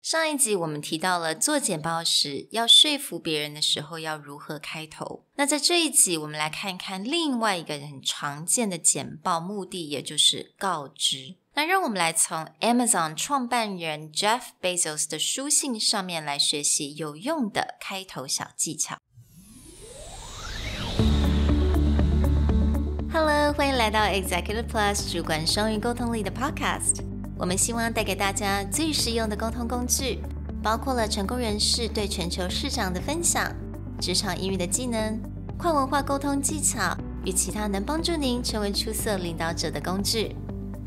上一集我们提到了做简报时要说服别人的时候要如何开头。那在这一集我们来看看另外一个很常见的简报目的，也就是告知。那让我们来从 Amazon 创办人 Jeff Bezos 的书信上面来学习有用的开头小技巧。Hello， 欢迎来到 Executive Plus 主管双语沟通力的 podcast。我们希望带给大家最实用的沟通工具，包括了成功人士对全球市场的分享、职场英语的技能、跨文化沟通技巧与其他能帮助您成为出色领导者的工具。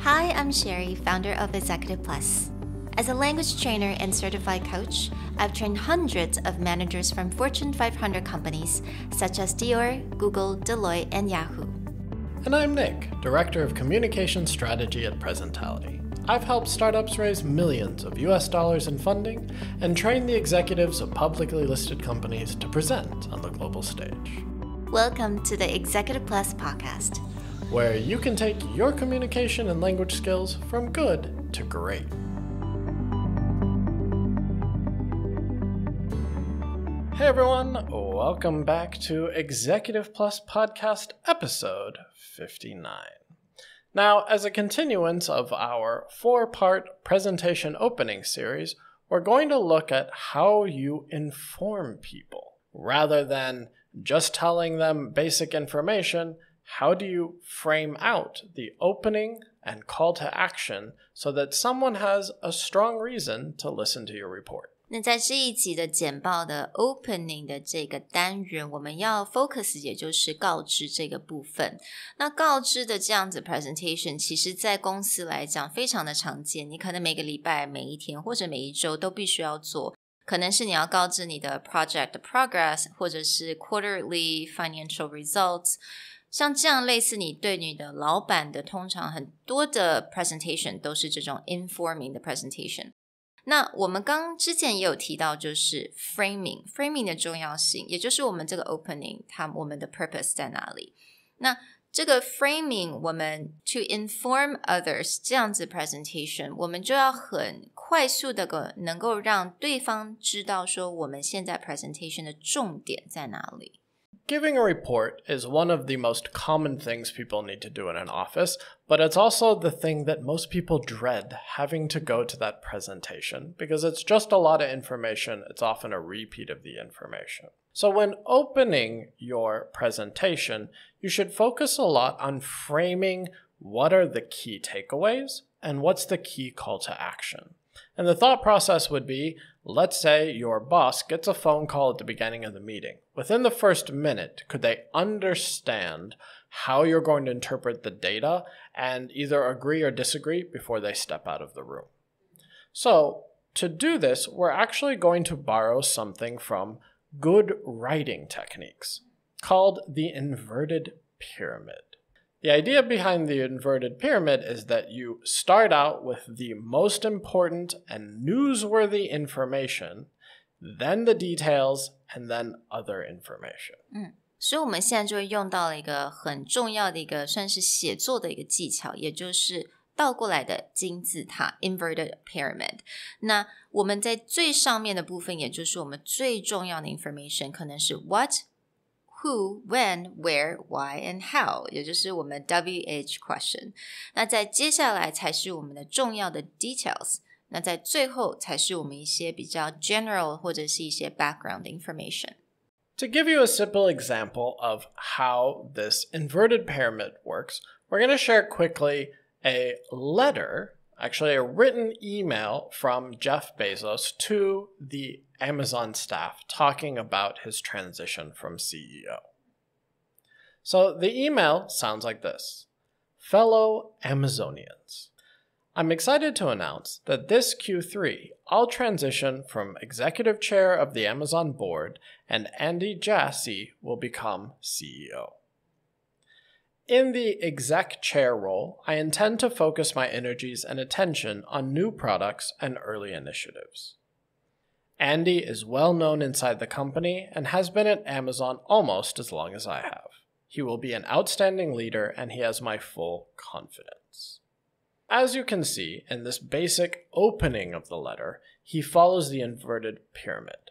Hi, I'm Sherry, founder of Executive Plus. As a language trainer and certified coach, I've trained hundreds of managers from Fortune 500 companies such as Dior, Google, Deloitte, and Yahoo. And I'm Nick, Director of Communication Strategy at Presentality.I've helped startups raise millions of US dollars in funding and train the executives of publicly listed companies to present on the global stage. Welcome to the Executive Plus podcast, where you can take your communication and language skills from good to great. Hey everyone, welcome back to Executive Plus podcast episode 59.Now, as a continuance of our 4-part presentation opening series, we're going to look at how you inform people. Rather than just telling them basic information, how do you frame out the opening and call to action so that someone has a strong reason to listen to your report?那在这一集的简报的 opening 的这个单元，我们要 focus 也就是告知这个部分。那告知的这样子 presentation 其实在公司来讲非常的常见，你可能每个礼拜、每一天或者每一周都必须要做。可能是你要告知你的 project 的 progress， 或者是 quarterly financial results， 像这样类似你对你的老板的通常很多的 presentation 都是这种 informing 的 presentation。那我们之前也有提到就是 framing 的重要性，也就是我们这个 opening 我们的 purpose 在哪里。那这个 framing 我们 to inform others 这样子 presentation， 我们就要很快速的能够让对方知道说我们现在 presentation 的重点在哪里。Giving a report is one of the most common things people need to do in an office, but it's also the thing that most people dread, having to go to that presentation, because it's just a lot of information. It's often a repeat of the information. So when opening your presentation, you should focus a lot on framing what are the key takeaways and what's the key call to action.And the thought process would be, let's say your boss gets a phone call at the beginning of the meeting. Within the first minute, could they understand how you're going to interpret the data and either agree or disagree before they step out of the room? So, to do this, we're actually going to borrow something from good writing techniques called the inverted pyramid.The idea behind the inverted pyramid is that you start out with the most important and newsworthy information, then the details, and then other information. 所以我们现在就会用到了一个很重要的一个算是写作的一个技巧，也就是倒过来的金字塔 inverted pyramid。那我们在最上面的部分，也就是我们最重要的 information， 可能是 what、Who, when, where, why, and how， 也就是我们 WH question。 那在接下来才是我们的重要的 details， 那在最后才是我们一些比较 general 或者是一些 background information。 To give you a simple example of how this inverted pyramid works, we're going to share quickly a letter, actually a written email from Jeff Bezos to the Amazon staff talking about his transition from CEO. So the email sounds like this. Fellow Amazonians, I'm excited to announce that this Q3, I'll transition from executive chair of the Amazon board and Andy Jassy will become CEO. In the exec chair role, I intend to focus my energies and attention on new products and early initiatives. Andy is well known inside the company and has been at Amazon almost as long as I have. He will be an outstanding leader and he has my full confidence. As you can see in this basic opening of the letter, he follows the inverted pyramid.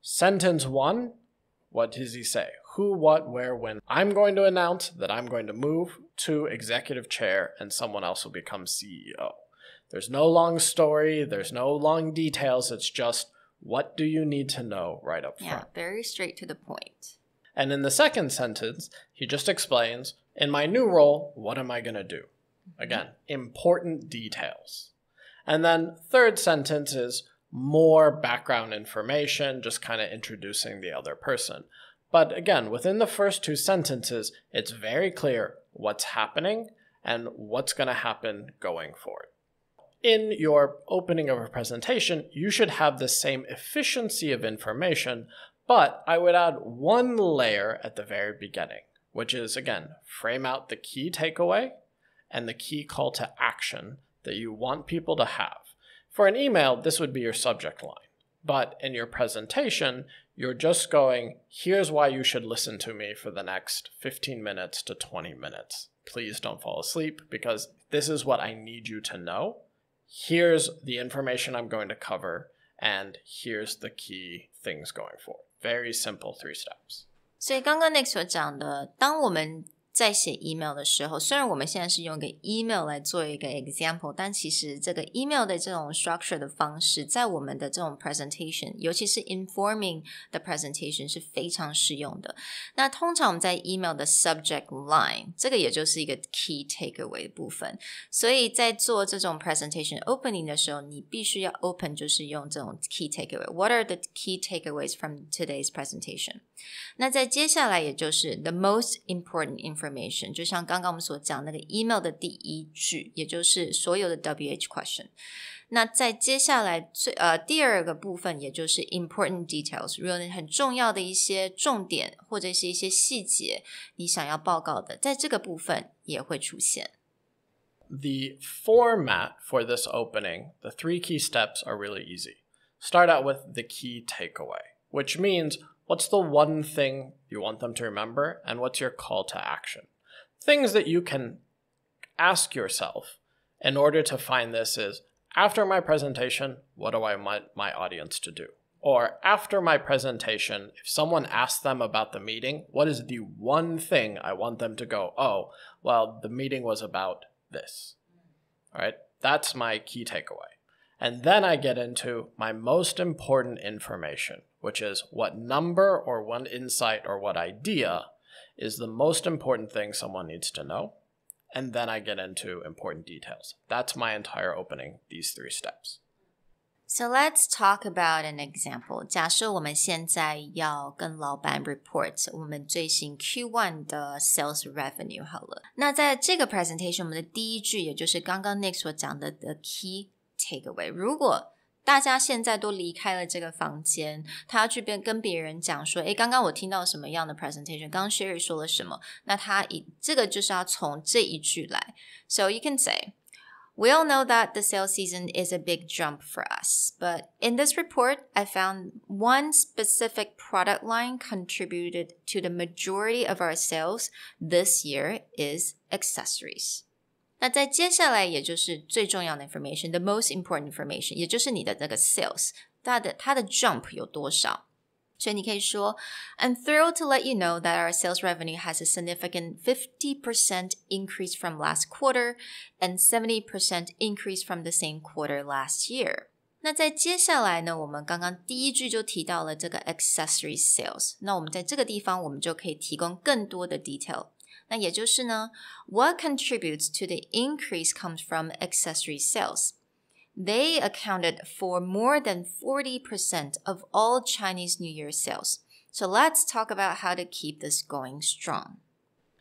Sentence 1, what does he say? Who, what, where, when. I'm going to announce that I'm going to move to executive chair and someone else will become CEO. There's no long story. There's no long details. It's just, what do you need to know right up front? Yeah, very straight to the point. And in the second sentence, he just explains, in my new role, what am I going to do? Again, important details. And then third sentence is more background information, just kind of introducing the other person. But again, within the first two sentences, it's very clear what's happening and what's going to happen going forward. In your opening of a presentation, you should have the same efficiency of information, but I would add one layer at the very beginning, which is, again, frame out the key takeaway and the key call to action that you want people to have. For an email, this would be your subject line. But in your presentation, you're just going, here's why you should listen to me for the next 15 minutes to 20 minutes. Please don't fall asleep because this is what I need you to know. Here's the information I'm going to cover, and here's the key things going forward. Very simple 3 steps. 所以刚刚 Nick 所讲的，当我们在写 email 的时候，虽然我们现在是用一个 email 来做一个 example， 但其实这个 email 的这种 structure 的方式，在我们的这种 presentation， 尤其是 informing 的 presentation 是非常适用的。那通常我们在 email 的 subject line， 这个也就是一个 key takeaway 的部分。所以在做这种 presentation opening 的时候，你必须要 open 就是用这种 key takeaway。What are the key takeaways from today's presentation？ 那在接下来也就是 the most important information， 就像刚刚我们所讲那个 email 的第一句，也就是所有的 WH question。那在接下来第二个部分，也就是 important details， 如果你很重要的一些重点或者是一些细节你想要报告的，在这个部分也会出现。The format for this opening, the 3 key steps are really easy. Start out with the key takeaway, which means what's the one thing you want them to remember, and what's your call to action? Things that you can ask yourself in order to find this is, after my presentation, what do I want my audience to do? Or after my presentation, if someone asks them about the meeting, what is the one thing I want them to go, oh, well, the meeting was about this. All right, that's my key takeaway. And then I get into my most important information, which is what number or what insight or what idea is the most important thing someone needs to know. And then I get into important details. That's my entire opening, these 3 steps. So let's talk about an example. 假设我们现在要跟老板 report 我们最新 Q1 的 sales revenue 好了。那在这个 presentation 我们的第一句也就是刚刚 Nick 所讲的 the key takeaway， 如果大家现在都离开了这个房间，他要去跟别人讲说，刚刚我听到什么样的 presentation， 刚刚 Sherry 说了什么，那他这个就是要从这一句来。So you can say, we all know that the sales season is a big jump for us, but in this report, I found one specific product line contributed to the majority of our sales this year is accessories. 那在接下来也就是最重要的 information, the most important information, 也就是你的那个 sales, 它的 jump 有多少。所以你可以说 I'm thrilled to let you know that our sales revenue has a significant 50% increase from last quarter and 70% increase from the same quarter last year. 那在接下来呢，我们刚刚第一句就提到了这个 accessory sales. 那我们在这个地方我们就可以提供更多的 detail. 那也就是呢 what contributes to the increase comes from accessory sales. They accounted for more than 40% of all Chinese New Year sales. So let's talk about how to keep this going strong.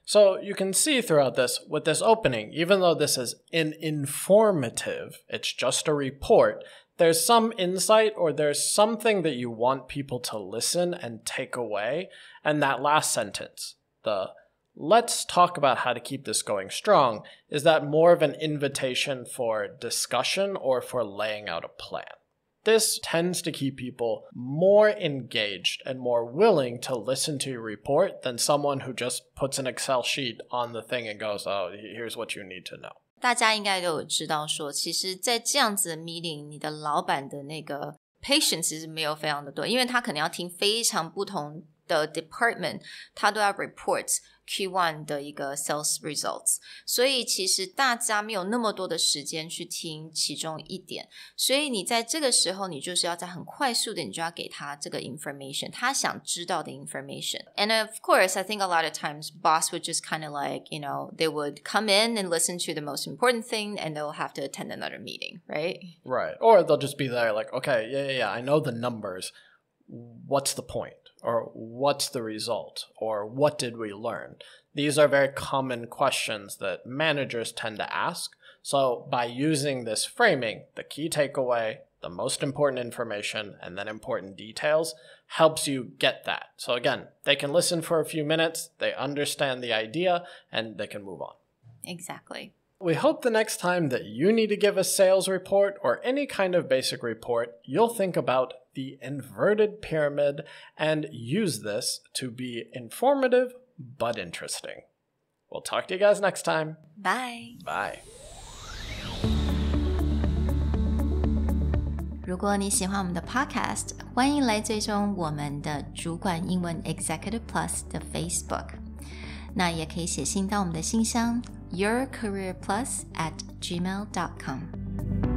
So you can see throughout this, with this opening, even though this is informative, it's just a report, there's some insight or there's something that you want people to listen and take away. And that last sentence, the let's talk about how to keep this going strong, is that more of an invitation for discussion or for laying out a plan? This tends to keep people more engaged and more willing to listen to your report than someone who just puts an Excel sheet on the thing and goes, oh, here's what you need to know. 大家应该都有知道说，其实在这样子的 meeting， 你的老板的那个 patience 其实没有非常的多，因为他可能要听非常不同的 department， 他都要 report Q1 的一个 sales results， 所以其实大家没有那么多的时间去听其中一点，所以你在这个时候你就是要在很快速的你就要给他这个 information， 他想知道的 information. And of course, I think a lot of times boss would just kind of like, you know, they would come in and listen to the most important thing and they'll have to attend another meeting, right? Right. Or they'll just be there like, okay, yeah, I know the numbers. What's the point? Or what's the result? Or what did we learn? These are very common questions that managers tend to ask. So by using this framing, the key takeaway, the most important information, and then important details helps you get that. So again, they can listen for a few minutes, they understand the idea, and they can move on. Exactly. We hope the next time that you need to give a sales report or any kind of basic report, you'll think about the inverted pyramid and use this to be informative but interesting. We'll talk to you guys next time. Bye. Bye. 如果你喜欢我们的 podcast， 欢迎来追踪我们的主管英文 Executive Plus 的 Facebook。那也可以写信到我们的信箱yourcareerplus@gmail.com